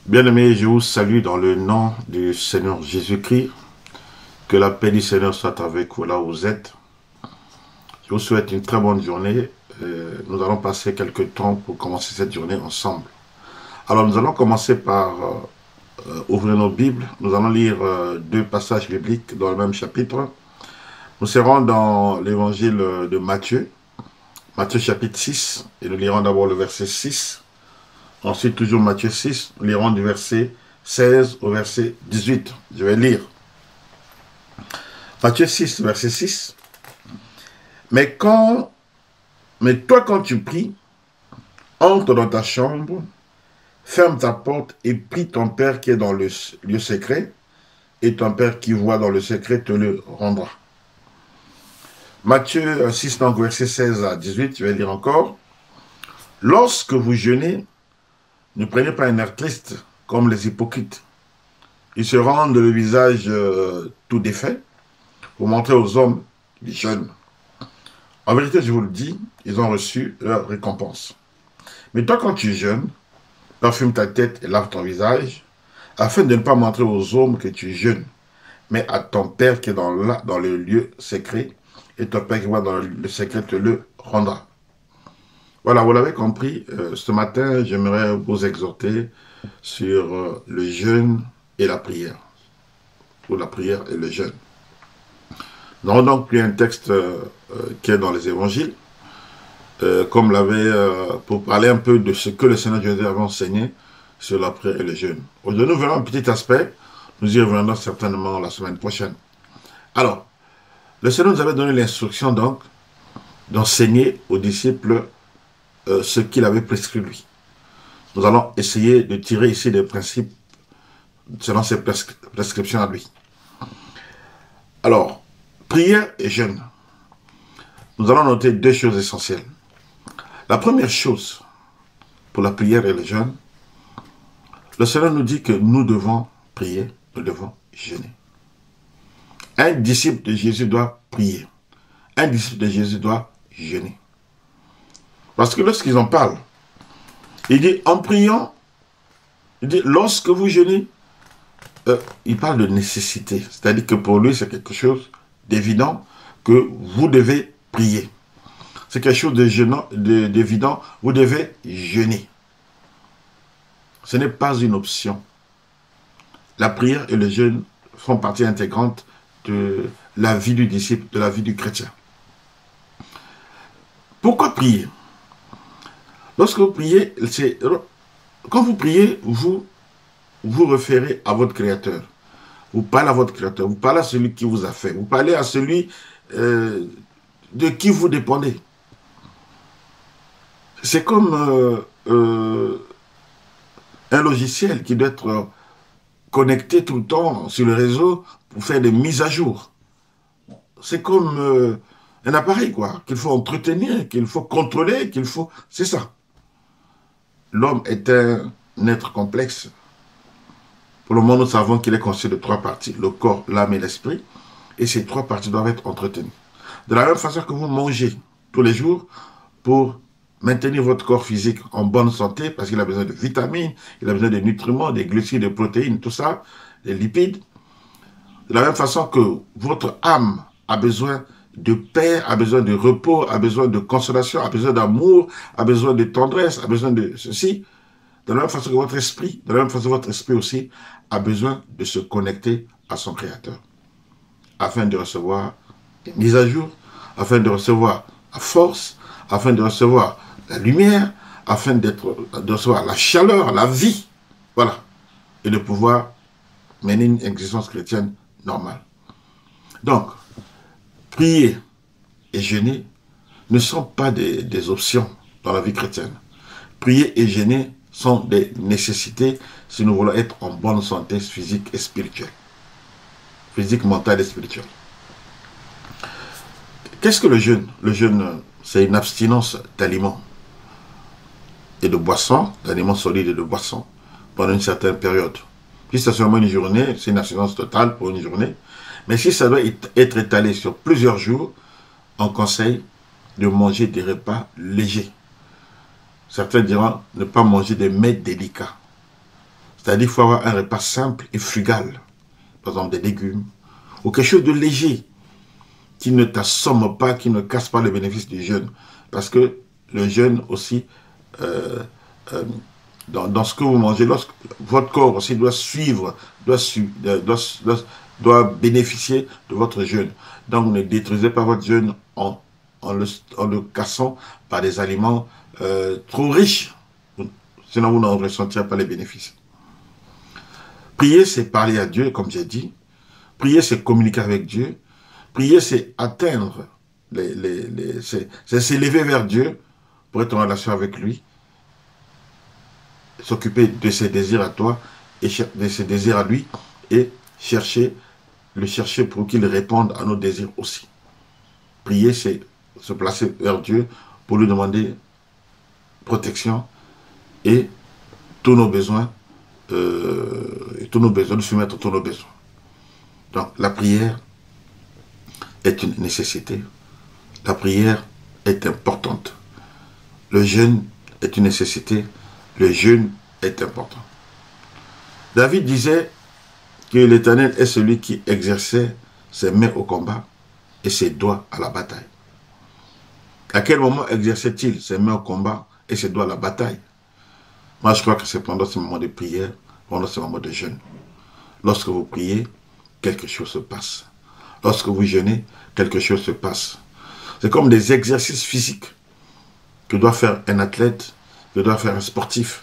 Bien-aimés, je vous salue dans le nom du Seigneur Jésus-Christ. Que la paix du Seigneur soit avec vous là où vous êtes. Je vous souhaite une très bonne journée. Nous allons passer quelques temps pour commencer cette journée ensemble. Alors nous allons commencer par ouvrir nos Bibles. Nous allons lire deux passages bibliques dans le même chapitre. Nous serons dans l'évangile de Matthieu, Matthieu chapitre 6, et nous lirons d'abord le verset 6. Ensuite, toujours Matthieu 6, nous lirons du verset 16 au verset 18. Je vais lire. Matthieu 6, verset 6. Mais toi, quand tu pries, entre dans ta chambre, ferme ta porte et prie ton Père qui est dans le lieu secret, et ton Père qui voit dans le secret te le rendra. Matthieu 6, donc verset 16 à 18, je vais lire encore. Lorsque vous jeûnez, ne prenez pas un air triste comme les hypocrites. Ils se rendent le visage tout défait pour montrer aux hommes qu'ils jeûnent. En vérité, je vous le dis, ils ont reçu leur récompense. Mais toi, quand tu jeûnes, parfume ta tête et lave ton visage, afin de ne pas montrer aux hommes que tu jeûnes, mais à ton Père qui est dans le lieu secret, et ton Père qui voit dans le secret te le rendra. Voilà, vous l'avez compris, ce matin, j'aimerais vous exhorter sur le jeûne et la prière, ou la prière et le jeûne. Nous avons donc pris un texte qui est dans les évangiles, comme pour parler un peu de ce que le Seigneur Jésus avait enseigné sur la prière et le jeûne. Aujourd'hui, nous verrons un petit aspect, nous y reviendrons certainement la semaine prochaine. Alors, le Seigneur nous avait donné l'instruction donc d'enseigner aux disciples ce qu'il avait prescrit lui. Nous allons essayer de tirer ici des principes selon ses prescriptions à lui. Alors, prière et jeûne. Nous allons noter deux choses essentielles. La première chose pour la prière et le jeûne, le Seigneur nous dit que nous devons prier, nous devons jeûner. Un disciple de Jésus doit prier. Un disciple de Jésus doit jeûner. Parce que lorsqu'ils en parlent, il dit en priant, il dit lorsque vous jeûnez, il parle de nécessité. C'est-à-dire que pour lui, c'est quelque chose d'évident que vous devez prier. C'est quelque chose d'évident, vous devez jeûner. Ce n'est pas une option. La prière et le jeûne font partie intégrante de la vie du disciple, de la vie du chrétien. Pourquoi prier? Lorsque vous priez, quand vous priez, vous vous référez à votre Créateur. Vous parlez à votre Créateur, vous parlez à celui qui vous a fait, vous parlez à celui de qui vous dépendez. C'est comme un logiciel qui doit être connecté tout le temps sur le réseau pour faire des mises à jour. C'est comme un appareil, quoi, qu'il faut entretenir, qu'il faut contrôler, qu'il faut... C'est ça. L'homme est un être complexe. Pour le moment, nous savons qu'il est constitué de trois parties, le corps, l'âme et l'esprit. Et ces trois parties doivent être entretenues. De la même façon que vous mangez tous les jours pour maintenir votre corps physique en bonne santé, parce qu'il a besoin de vitamines, il a besoin de nutriments, des glucides, des protéines, tout ça, des lipides. De la même façon que votre âme a besoin de paix, a besoin de repos, a besoin de consolation, a besoin d'amour, a besoin de tendresse, a besoin de ceci. De la même façon que votre esprit, de la même façon que votre esprit aussi a besoin de se connecter à son Créateur, afin de recevoir des mises à jour, afin de recevoir la force, afin de recevoir la lumière, afin de recevoir la chaleur, la vie, voilà, et de pouvoir mener une existence chrétienne normale. Donc, prier et jeûner ne sont pas des options dans la vie chrétienne. Prier et jeûner sont des nécessités si nous voulons être en bonne santé physique et spirituelle. Physique, mentale et spirituelle. Qu'est-ce que le jeûne? Le jeûne, c'est une abstinence d'aliments et de boissons, d'aliments solides et de boissons, pendant une certaine période. Si c'est seulement une journée, c'est une abstinence totale pour une journée. Mais si ça doit être étalé sur plusieurs jours, on conseille de manger des repas légers. Certains diront ne pas manger des mets délicats. C'est-à-dire qu'il faut avoir un repas simple et frugal. Par exemple, des légumes. Ou quelque chose de léger, qui ne t'assomme pas, qui ne casse pas le bénéfice du jeûne. Parce que le jeûne aussi, euh, euh, dans ce que vous mangez, votre corps aussi doit suivre, doit bénéficier de votre jeûne. Donc ne détruisez pas votre jeûne en le cassant par des aliments trop riches. Sinon vous n'en ressentirez pas les bénéfices. Prier, c'est parler à Dieu, comme j'ai dit. Prier, c'est communiquer avec Dieu. Prier, c'est atteindre, c'est s'élever vers Dieu pour être en relation avec lui, s'occuper de ses désirs à toi et de ses désirs à lui et le chercher pour qu'il réponde à nos désirs aussi. Prier, c'est se placer vers Dieu pour lui demander protection et tous nos besoins, de soumettre tous nos besoins. Donc, la prière est une nécessité. La prière est importante. Le jeûne est une nécessité. Le jeûne est important. David disait que l'Éternel est celui qui exerçait ses mains au combat et ses doigts à la bataille. À quel moment exerçait-il ses mains au combat et ses doigts à la bataille? Moi, je crois que c'est pendant ce moment de prière, pendant ce moment de jeûne. Lorsque vous priez, quelque chose se passe. Lorsque vous jeûnez, quelque chose se passe. C'est comme des exercices physiques que doit faire un athlète, que doit faire un sportif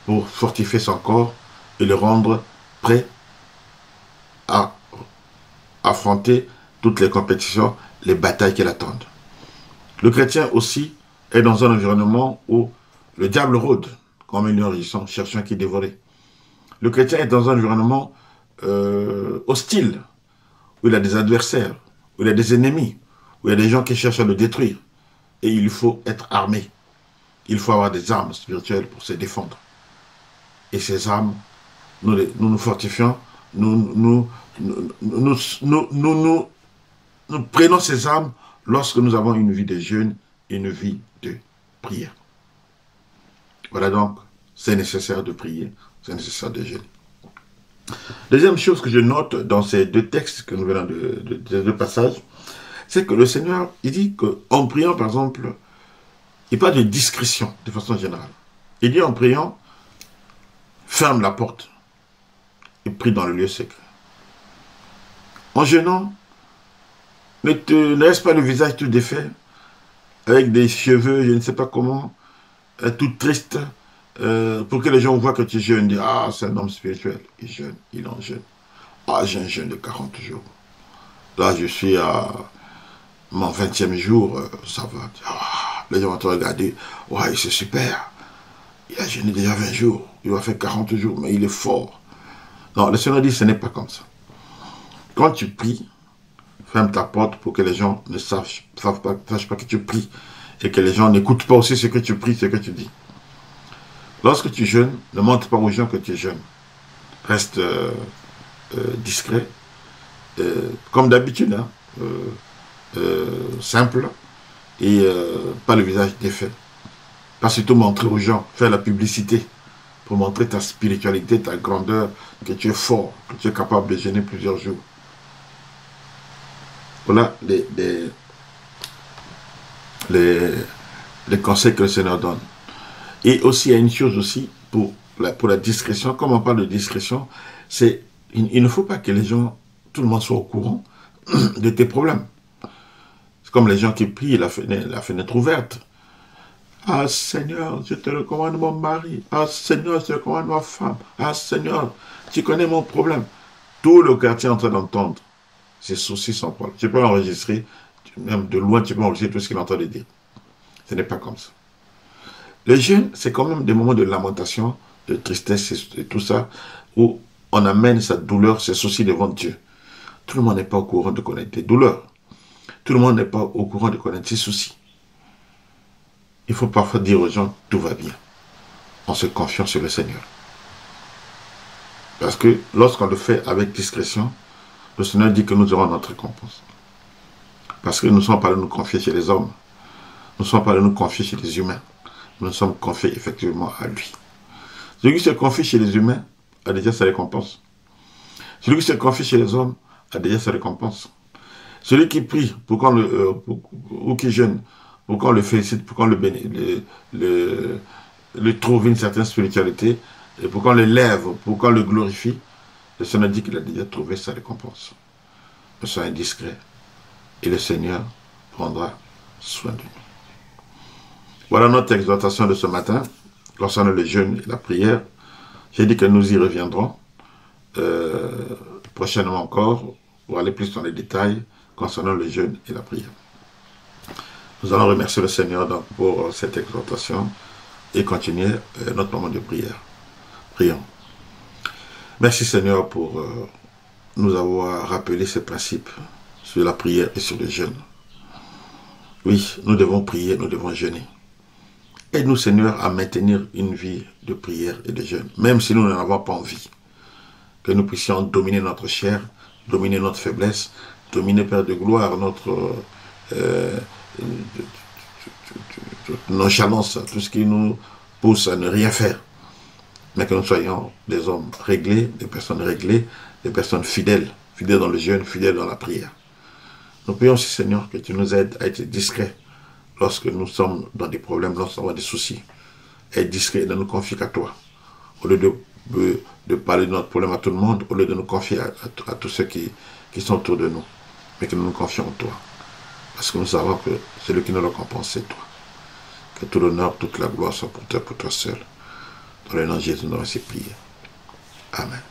pour fortifier son corps et le rendre prêt à affronter toutes les compétitions, les batailles qui l'attendent. Le chrétien aussi est dans un environnement où le diable rôde, comme un lion rugissant, cherchant qui dévorer. Le chrétien est dans un environnement hostile, où il a des adversaires, où il a des ennemis, où il y a des gens qui cherchent à le détruire. Et il faut être armé. Il faut avoir des armes spirituelles pour se défendre. Et ces armes, nous fortifions, nous prenons ces armes lorsque nous avons une vie de jeûne et une vie de prière. Voilà donc, c'est nécessaire de prier, c'est nécessaire de jeûner. Deuxième chose que je note dans ces deux textes que nous venons de deux passages, c'est que le Seigneur, il dit qu'en priant, par exemple, il parle de discrétion, de façon générale. Il dit en priant, ferme la porte et prie dans le lieu secret. En jeûnant, ne laisse pas le visage tout défait, avec des cheveux, je ne sais pas comment, tout triste, pour que les gens voient que tu jeûnes, disent, ah, c'est un homme spirituel, il jeûne, il en jeûne. Ah, j'ai un jeûne de 40 jours. Là, je suis à mon 20e jour, ça va. Ah, les gens vont te regarder, ouais, c'est super. Il a jeûné déjà 20 jours, il va faire 40 jours, mais il est fort. Non, le Seigneur dit, ce n'est pas comme ça. Quand tu pries, ferme ta porte pour que les gens ne sachent pas que tu pries et que les gens n'écoutent pas aussi ce que tu pries, ce que tu dis. Lorsque tu jeûnes, ne montre pas aux gens que tu jeûnes. Reste discret, comme d'habitude, hein, simple et pas le visage défait. Pas surtout montrer aux gens, faire la publicité pour montrer ta spiritualité, ta grandeur, que tu es fort, que tu es capable de jeûner plusieurs jours. Voilà les conseils que le Seigneur donne. Et aussi, il y a une chose aussi pour la discrétion. Comme on parle de discrétion, c'est il ne faut pas que les gens, tout le monde soit au courant de tes problèmes. C'est comme les gens qui prient la fenêtre ouverte. Ah Seigneur, je te recommande mon mari. Ah Seigneur, je te recommande ma femme. Ah Seigneur, tu connais mon problème. Tout le quartier est en train d'entendre ses soucis sans problème. Tu peux enregistrer, même de loin, tu peux enregistrer tout ce qu'il est en train de dire. Ce n'est pas comme ça. Le jeûne, c'est quand même des moments de lamentation, de tristesse et tout ça, où on amène sa douleur, ses soucis devant Dieu. Tout le monde n'est pas au courant de connaître tes douleurs. Tout le monde n'est pas au courant de connaître ses soucis. Il faut parfois dire aux gens, tout va bien, en se confiant sur le Seigneur. Parce que lorsqu'on le fait avec discrétion, le Seigneur dit que nous aurons notre récompense. Parce que nous ne sommes pas là nous confier chez les hommes. Nous ne sommes pas là nous confier chez les humains. Nous sommes confiés effectivement à lui. Celui qui se confie chez les humains a déjà sa récompense. Celui qui se confie chez les hommes a déjà sa récompense. Celui qui prie ou qui jeûne, pour qu'on le félicite, pour qu'on le trouve une certaine spiritualité, et pour qu'on l'élève, pour qu'on le glorifie, le Seigneur dit qu'il a déjà trouvé sa récompense. Ne sois indiscret, et le Seigneur prendra soin de nous. Voilà notre exhortation de ce matin, concernant le jeûne et la prière. J'ai dit que nous y reviendrons prochainement encore, pour aller plus dans les détails concernant le jeûne et la prière. Nous allons remercier le Seigneur donc pour cette exhortation et continuer notre moment de prière. Prions. Merci Seigneur pour nous avoir rappelé ces principes sur la prière et sur le jeûne. Oui, nous devons prier, nous devons jeûner. Aide-nous Seigneur à maintenir une vie de prière et de jeûne, même si nous n'en avons pas envie. Que nous puissions dominer notre chair, dominer notre faiblesse, dominer, Père de gloire, notre nonchalance, tout ce qui nous pousse à ne rien faire. Mais que nous soyons des hommes réglés, des personnes fidèles, fidèles dans le jeûne, fidèles dans la prière. Nous prions aussi, Seigneur, que tu nous aides à être discrets lorsque nous sommes dans des problèmes, lorsque nous avons des soucis. Être discrets et de nous confier qu'à toi. Au lieu de parler de notre problème à tout le monde, au lieu de nous confier à tous ceux qui sont autour de nous, mais que nous nous confions en toi. Parce que nous savons que celui qui nous récompense, c'est toi. Que tout l'honneur, toute la gloire soit pour toi seul. Dans le nom de Jésus, nous allons ainsi prier. Amen.